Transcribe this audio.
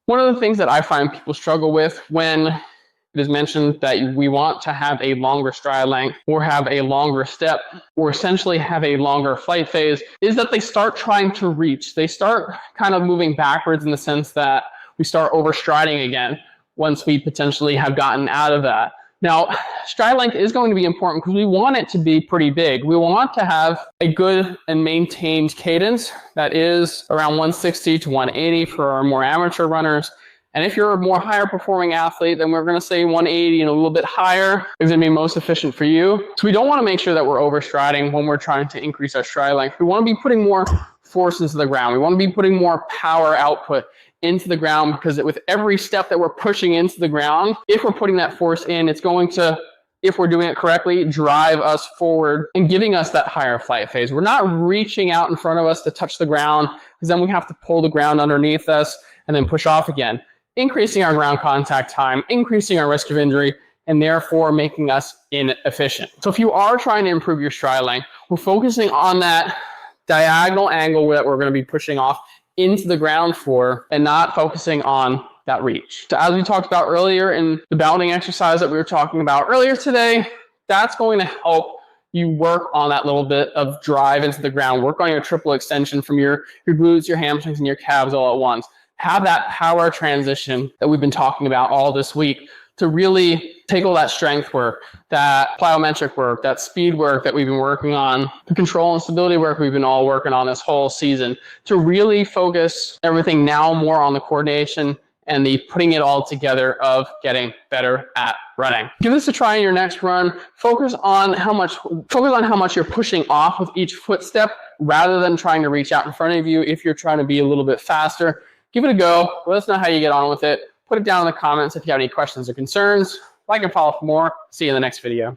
One of the things that I find people struggle with when it is mentioned that we want to have a longer stride length or have a longer step or essentially have a longer flight phase is that they start trying to reach. They start kind of moving backwards in the sense that we start overstriding again once we potentially have gotten out of that. Now, stride length is going to be important because we want it to be pretty big. We want to have a good and maintained cadence that is around 160 to 180 for our more amateur runners. And if you're a more higher performing athlete, then we're going to say 180 and a little bit higher is going to be most efficient for you. So we don't want to make sure that we're overstriding when we're trying to increase our stride length. We want to be putting more force into the ground. We want to be putting more power output into the ground because with every step that we're pushing into the ground, if we're putting that force in, it's going to, if we're doing it correctly, drive us forward and giving us that higher flight phase. We're not reaching out in front of us to touch the ground because then we have to pull the ground underneath us and then push off again, increasing our ground contact time, increasing our risk of injury, and therefore making us inefficient. So if you are trying to improve your stride length, we're focusing on that diagonal angle that we're going to be pushing off into the ground for and not focusing on that reach. So as we talked about earlier in the bounding exercise that we were talking about earlier today, that's going to help you work on that little bit of drive into the ground, work on your triple extension from your glutes, your hamstrings, and your calves all at once. Have that power transition that we've been talking about all this week to really take all that strength work, that plyometric work, that speed work that we've been working on, the control and stability work we've been all working on this whole season, to really focus everything now more on the coordination and the putting it all together of getting better at running. Give this a try in your next run. Focus on how much you're pushing off with each footstep rather than trying to reach out in front of you if you're trying to be a little bit faster. Give it a go. Let us know how you get on with it. Put it down in the comments if you have any questions or concerns. Like and follow for more. See you in the next video.